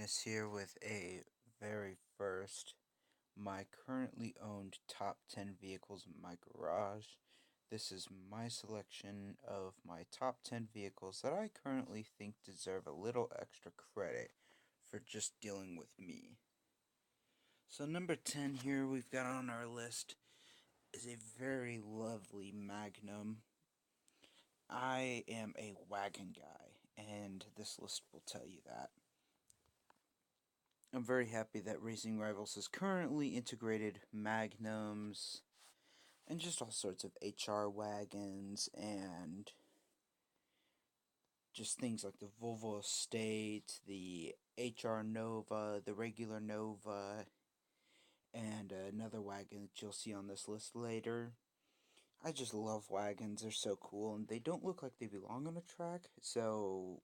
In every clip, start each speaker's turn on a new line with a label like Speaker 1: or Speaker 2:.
Speaker 1: Dennis here with a very first, my currently owned top 10 vehicles in my garage. This is my selection of my top 10 vehicles that I currently think deserve a little extra credit for just dealing with me. So, number 10 here we've got on our list is a very lovely Magnum. I am a wagon guy, and this list will tell you that. I'm very happy that Racing Rivals has currently integrated Magnums and just all sorts of HR wagons and just things like the Volvo Estate, the HR Nova, the regular Nova, and another wagon that you'll see on this list later. I just love wagons, they're so cool, and they don't look like they belong on a track, so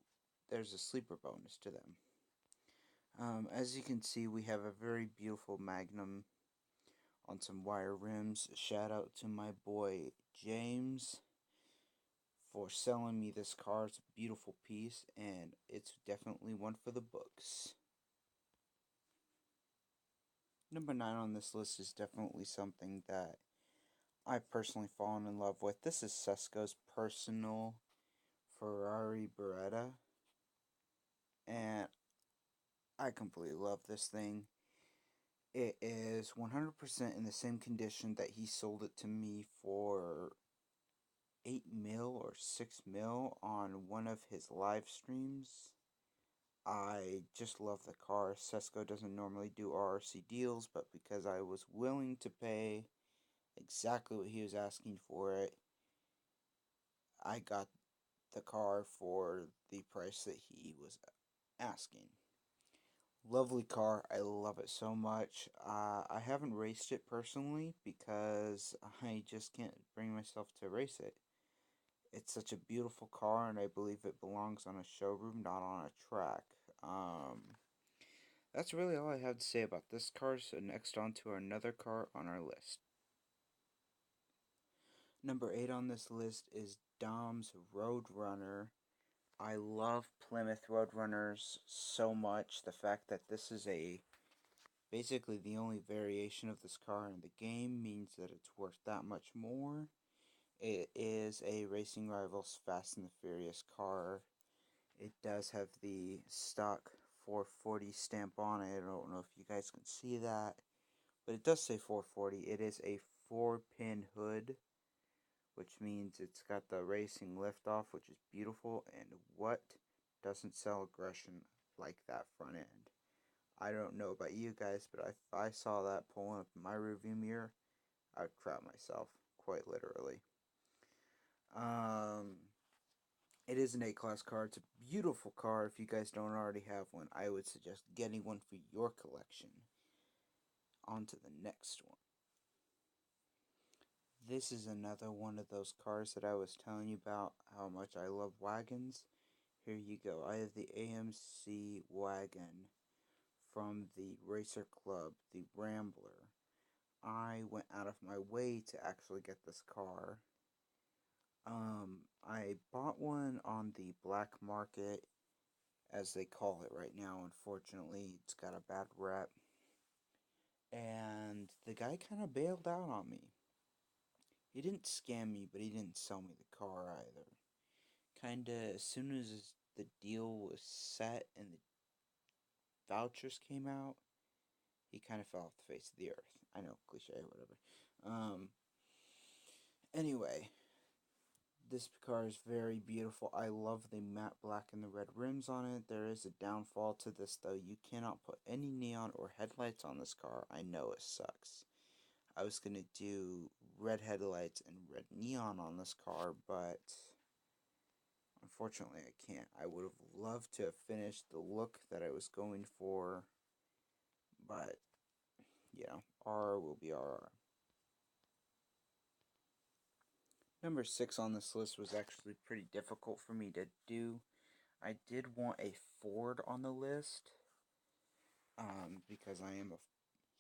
Speaker 1: there's a sleeper bonus to them. As you can see, we have a very beautiful Magnum on some wire rims. Shout out to my boy James for selling me this car. It's a beautiful piece, and it's definitely one for the books. Number 9 on this list is definitely something that I've personally fallen in love with. This is Sesko's personal Ferrari Beretta, and I completely love this thing. It is 100% in the same condition that he sold it to me for 8 mil or 6 mil on one of his live streams. I just love the car. Sesko doesn't normally do RRC deals, but because I was willing to pay exactly what he was asking for it, I got the car for the price that he was asking. Lovely car. I love it so much. I haven't raced it personally because I just can't bring myself to race it. It's such a beautiful car, and I believe it belongs on a showroom, not on a track. That's really all I have to say about this car, so next on to another car on our list. Number 8 on this list is Dom's Roadrunner. I love Plymouth Roadrunners so much. The fact that this is basically the only variation of this car in the game means that it's worth that much more. It is a Racing Rivals Fast and the Furious car. It does have the stock 440 stamp on it. I don't know if you guys can see that, but it does say 440. It is a 4-pin hood, which means it's got the racing liftoff, which is beautiful. And what doesn't sell aggression like that front end? I don't know about you guys, but if I saw that pulling up in my rearview mirror, I would crap myself, quite literally. It is an A-class car. It's a beautiful car. If you guys don't already have one, I would suggest getting one for your collection. On to the next one. This is another one of those cars that I was telling you about how much I love wagons. Here you go. I have the AMC wagon from the Racer Club, the Rambler. I went out of my way to actually get this car. I bought one on the black market, as they call it right now. Unfortunately, it's got a bad rep. And the guy kind of bailed out on me. He didn't scam me, but he didn't sell me the car either. Kinda, as soon as the deal was set and the vouchers came out, he kind of fell off the face of the earth. I know, cliche, whatever. Um, anyway, this car is very beautiful. I love the matte black and the red rims on it. There is a downfall to this, though. You cannot put any neon or headlights on this car. I know it sucks. I was going to do red headlights and red neon on this car, but unfortunately I can't. I would have loved to have finished the look that I was going for, but, R will be RR. Number 6 on this list was actually pretty difficult for me to do. I did want a Ford on the list, because I am a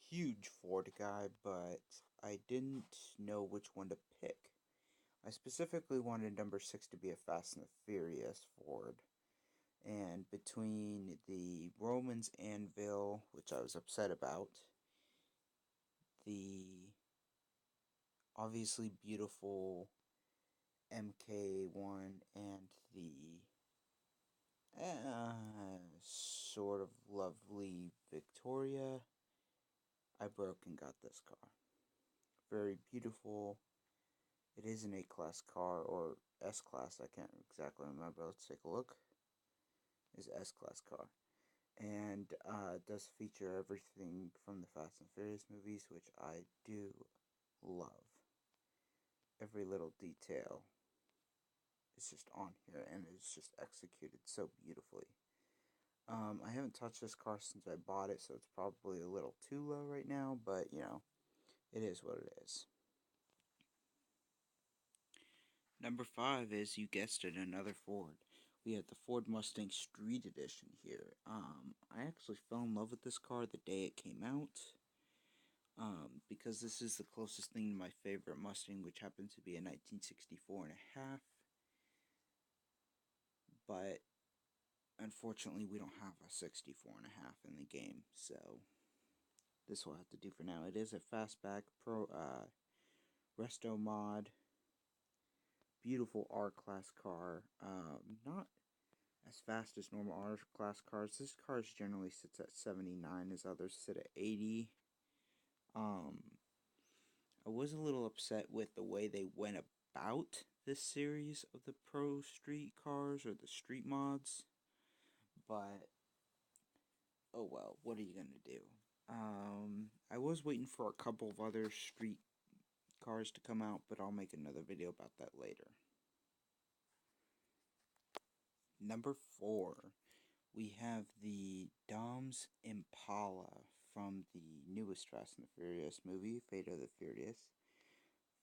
Speaker 1: huge Ford guy, but I didn't know which one to pick. I specifically wanted number 6 to be a Fast and the Furious Ford, And between the Romans anvil, which I was upset about, the obviously beautiful MK1, and the sort of lovely Victoria, I broke and got this car. Very beautiful. It is an A-class car, or S-class, I can't exactly remember. Let's take a look. It's S-class car. And it does feature everything from the Fast and Furious movies, which I do love. Every little detail is just on here, and it's just executed so beautifully. I haven't touched this car since I bought it, so it's probably a little too low right now, but it is what it is. Number 5 is, you guessed it, another Ford. We have the Ford Mustang Street Edition here. I actually fell in love with this car the day it came out, because this is the closest thing to my favorite Mustang, which happens to be a 1964 and a half. But unfortunately, we don't have a 64 and a half in the game, so this will have to do for now. It is a fastback pro resto mod, beautiful R-Class car. Not as fast as normal R-Class cars. This car generally sits at 79, as others sit at 80. I was a little upset with the way they went about this series of the Pro Street cars, or the street mods, but oh well, what are you gonna do? I was waiting for a couple of other street cars to come out, but I'll make another video about that later. Number 4, we have the Dom's Impala from the newest Fast and the Furious movie, Fate of the Furious.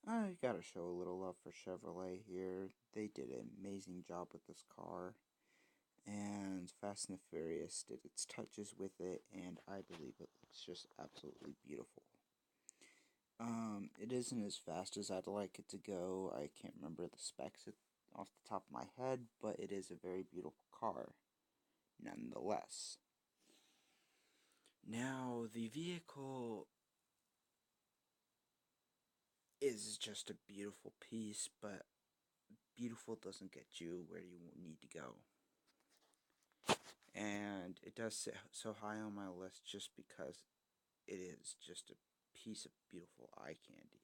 Speaker 1: I gotta show a little love for Chevrolet here. They did an amazing job with this car, and Fast and the Furious did its touches with it, and I believe it looks just absolutely beautiful. It isn't as fast as I'd like it to go. I can't remember the specs off the top of my head, but it is a very beautiful car, nonetheless. Now, the vehicle is just a beautiful piece, but beautiful doesn't get you where you need to go. And it does sit so high on my list just because it is just a piece of beautiful eye candy.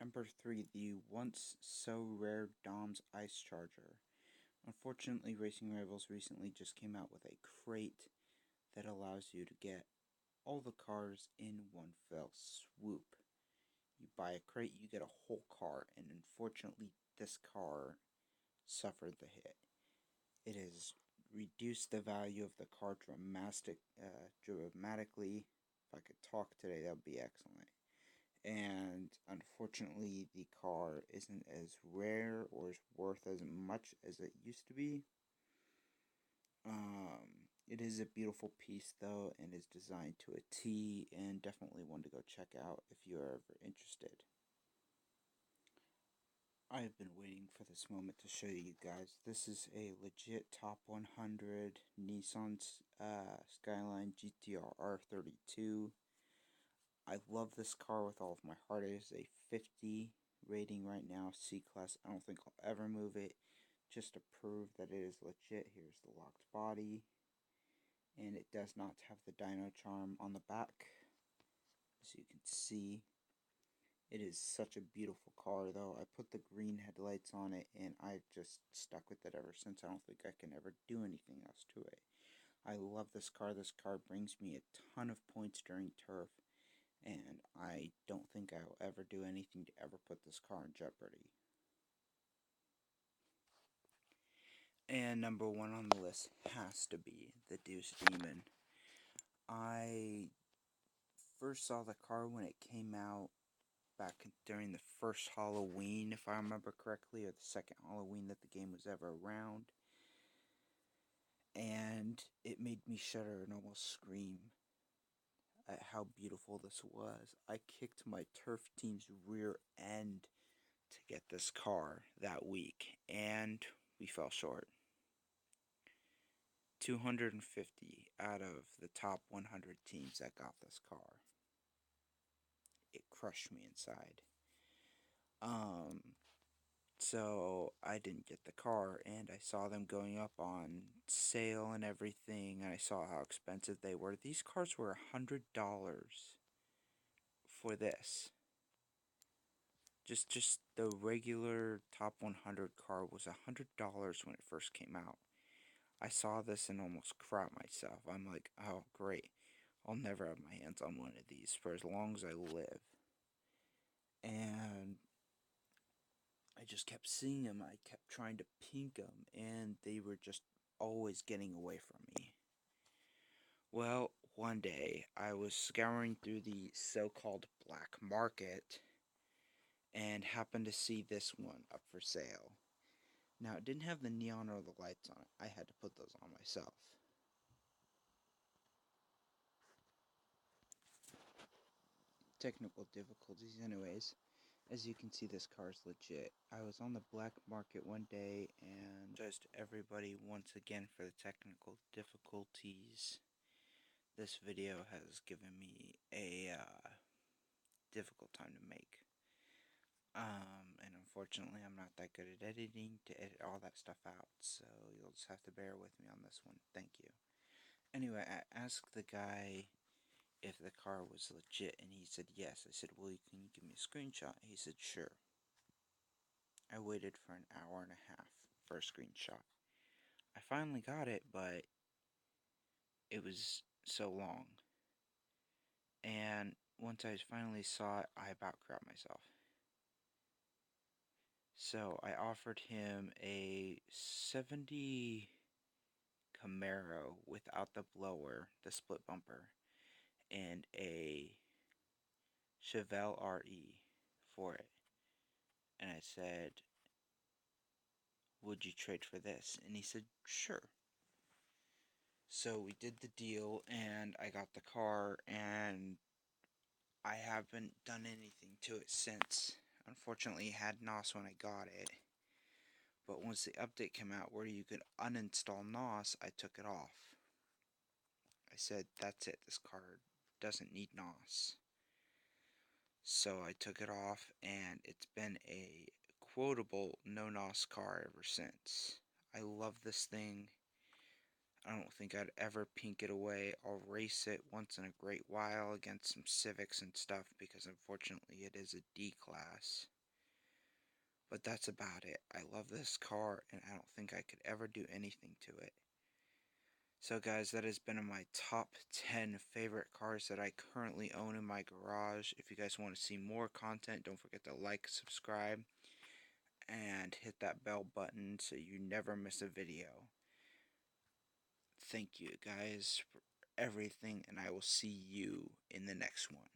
Speaker 1: Number 3, the once so rare Dom's Ice Charger. Unfortunately, Racing Rivals recently just came out with a crate that allows you to get all the cars in one fell swoop. You buy a crate, you get a whole car, and unfortunately, this car suffered the hit. It has reduced the value of the car dramatically. If I could talk today, that would be excellent. And unfortunately, the car isn't as rare or as worth as much as it used to be. It is a beautiful piece, though, and is designed to a T, and definitely one to go check out if you are ever interested. I have been waiting for this moment to show you guys. This is a legit top 100 Nissan Skyline GTR R32. I love this car with all of my heart. It is a 50 rating right now, C-Class. I don't think I'll ever move it, just to prove that it is legit. Here's the locked body, and it does not have the dyno charm on the back, as you can see. It is such a beautiful car, though. I put the green headlights on it, and I've just stuck with it ever since. I don't think I can ever do anything else to it. I love this car. This car brings me a ton of points during turf, and I don't think I will ever do anything to ever put this car in jeopardy. And number 1 on the list has to be the Deuce Demon. I first saw the car when it came out back during the first Halloween, if I remember correctly, or the second Halloween that the game was ever around. And it made me shudder and almost scream at how beautiful this was. I kicked my turf team's rear end to get this car that week, and we fell short. 250 out of the top 100 teams that got this car. It crushed me inside. Um, so I didn't get the car, and I saw them going up on sale and everything, and I saw how expensive they were. These cars were $100 for this. Just the regular top 100 car was $100 when it first came out. I saw this and almost crap myself. I'm like, oh great, I'll never have my hands on one of these for as long as I live. And I just kept seeing them. I kept trying to pink them, and they were just always getting away from me. Well, one day I was scouring through the so-called black market and happened to see this one up for sale. Now, it didn't have the neon or the lights on it. I had to put those on myself. Technical difficulties, anyways. As you can see, this car is legit. I was on the black market one day and just everybody once again for the technical difficulties. This video has given me a difficult time to make. And unfortunately, I'm not that good at editing to edit all that stuff out, so you'll just have to bear with me on this one. Thank you. Anyway, I asked the guy if the car was legit, and he said yes. I said, well, can you give me a screenshot? He said, sure. I waited for an hour and a half for a screenshot. I finally got it, but it was so long. And once I finally saw it, I about crapped myself. So I offered him a 70 Camaro without the blower, the split bumper, and a Chevelle RE for it. And I said, would you trade for this? And he said, sure. So we did the deal, and I got the car, and I haven't done anything to it since. Unfortunately, it had NOS when I got it. But once the update came out where you could uninstall NOS, I took it off. I said, that's it, this car doesn't need NOS. So I took it off, and it's been a quotable no NOS car ever since. I love this thing. I don't think I'd ever pink it away. I'll race it once in a great while against some Civics and stuff because unfortunately it is a D class. But that's about it. I love this car and I don't think I could ever do anything to it. So guys, that has been my top 10 favorite cars that I currently own in my garage. If you guys want to see more content, don't forget to like, subscribe, and hit that bell button so you never miss a video. Thank you guys for everything, and I will see you in the next one.